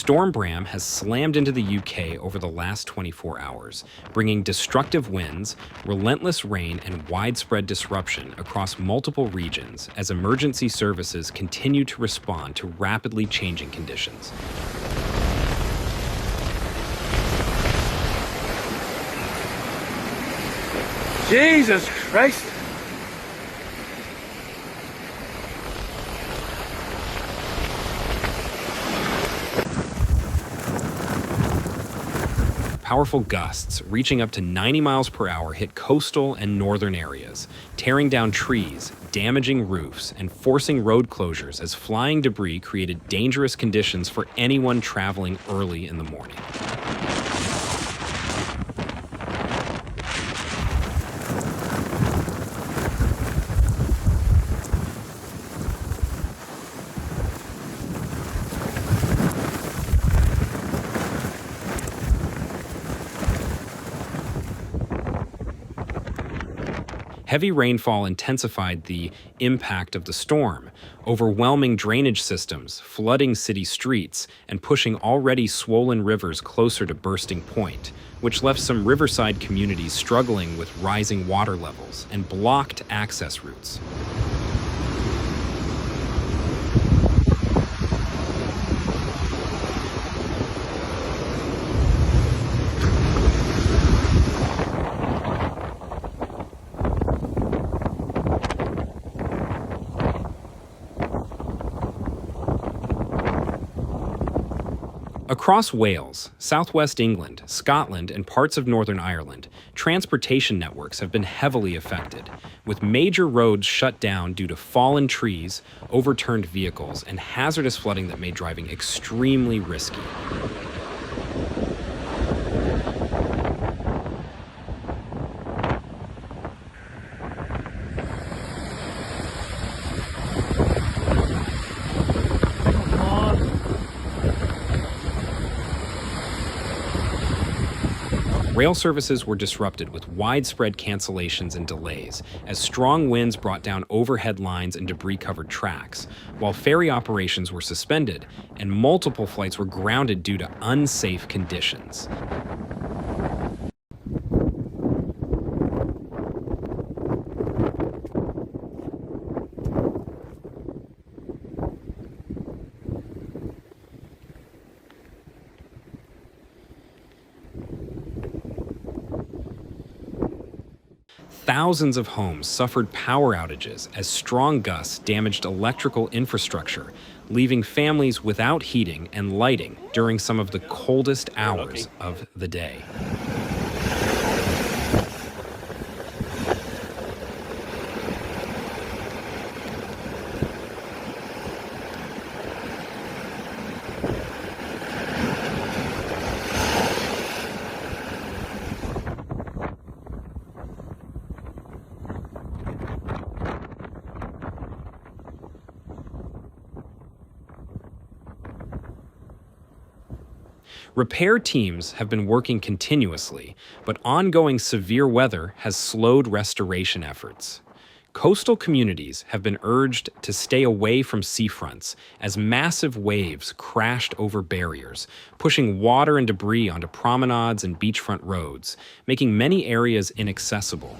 Storm Bram has slammed into the UK over the last 24 hours, bringing destructive winds, relentless rain, and widespread disruption across multiple regions as emergency services continue to respond to rapidly changing conditions. Jesus Christ! Powerful gusts reaching up to 90 miles per hour hit coastal and northern areas, tearing down trees, damaging roofs, and forcing road closures as flying debris created dangerous conditions for anyone traveling early in the morning. Heavy rainfall intensified the impact of the storm, overwhelming drainage systems, flooding city streets, and pushing already swollen rivers closer to bursting point, which left some riverside communities struggling with rising water levels and blocked access routes. Across Wales, southwest England, Scotland, and parts of Northern Ireland, transportation networks have been heavily affected, with major roads shut down due to fallen trees, overturned vehicles, and hazardous flooding that made driving extremely risky. Rail services were disrupted with widespread cancellations and delays as strong winds brought down overhead lines and debris-covered tracks, while ferry operations were suspended and multiple flights were grounded due to unsafe conditions. Thousands of homes suffered power outages as strong gusts damaged electrical infrastructure, leaving families without heating and lighting during some of the coldest hours of the day. Repair teams have been working continuously, but ongoing severe weather has slowed restoration efforts. Coastal communities have been urged to stay away from seafronts as massive waves crashed over barriers, pushing water and debris onto promenades and beachfront roads, making many areas inaccessible.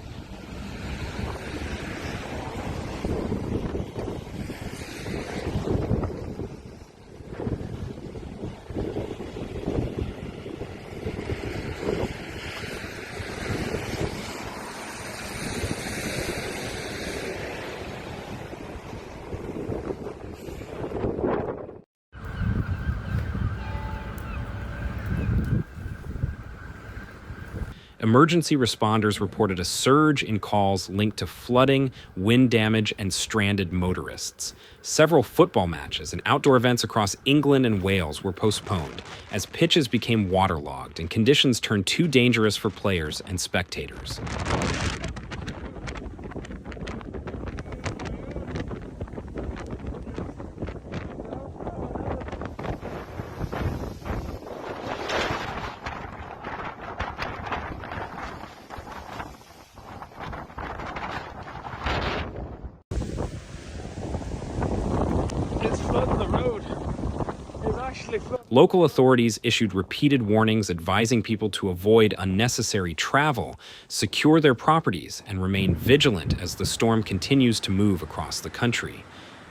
Emergency responders reported a surge in calls linked to flooding, wind damage, and stranded motorists. Several football matches and outdoor events across England and Wales were postponed as pitches became waterlogged and conditions turned too dangerous for players and spectators. Local authorities issued repeated warnings advising people to avoid unnecessary travel, secure their properties, and remain vigilant as the storm continues to move across the country.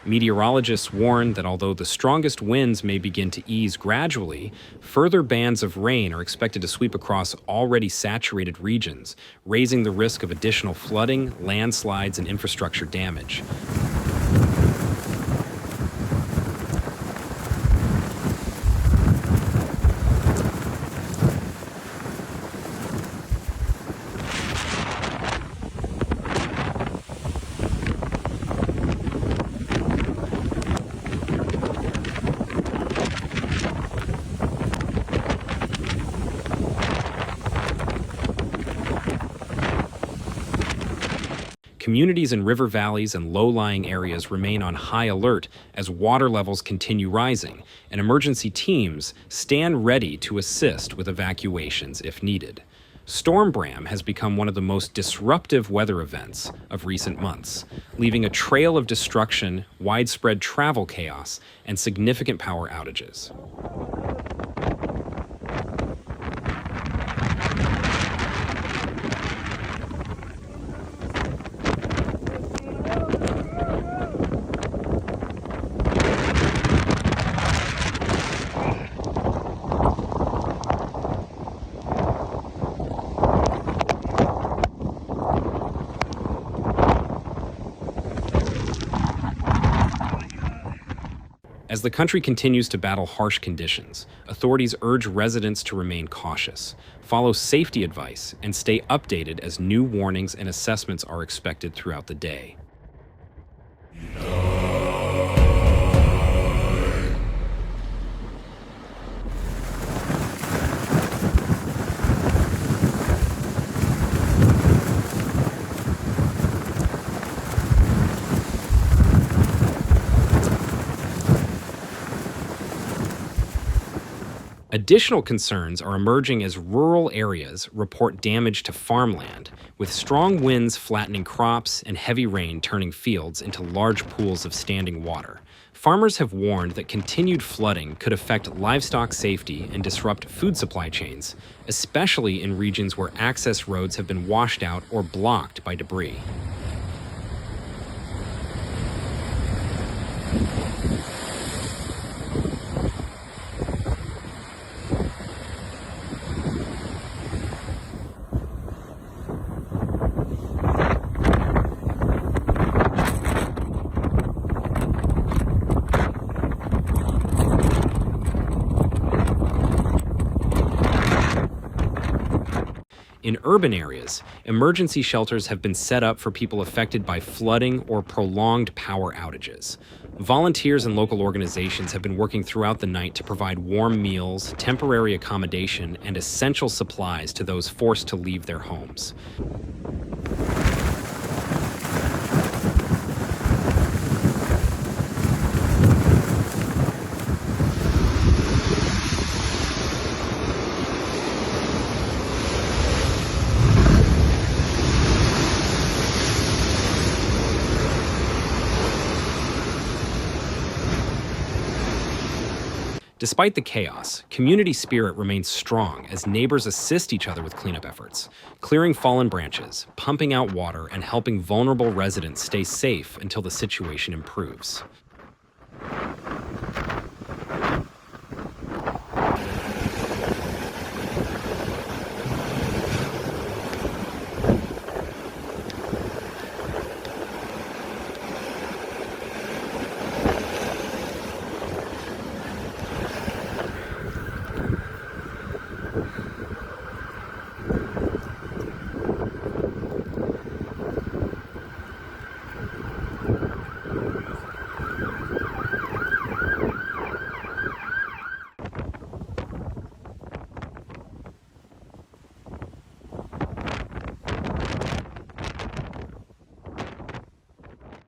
Meteorologists warn that although the strongest winds may begin to ease gradually, further bands of rain are expected to sweep across already saturated regions, raising the risk of additional flooding, landslides, and infrastructure damage. Communities in river valleys and low-lying areas remain on high alert as water levels continue rising, and emergency teams stand ready to assist with evacuations if needed. Storm Bram has become one of the most disruptive weather events of recent months, leaving a trail of destruction, widespread travel chaos, and significant power outages. As the country continues to battle harsh conditions, authorities urge residents to remain cautious, follow safety advice, and stay updated as new warnings and assessments are expected throughout the day. Additional concerns are emerging as rural areas report damage to farmland, with strong winds flattening crops and heavy rain turning fields into large pools of standing water. Farmers have warned that continued flooding could affect livestock safety and disrupt food supply chains, especially in regions where access roads have been washed out or blocked by debris. In urban areas, emergency shelters have been set up for people affected by flooding or prolonged power outages. Volunteers and local organizations have been working throughout the night to provide warm meals, temporary accommodation, and essential supplies to those forced to leave their homes. Despite the chaos, community spirit remains strong as neighbors assist each other with cleanup efforts, clearing fallen branches, pumping out water, and helping vulnerable residents stay safe until the situation improves.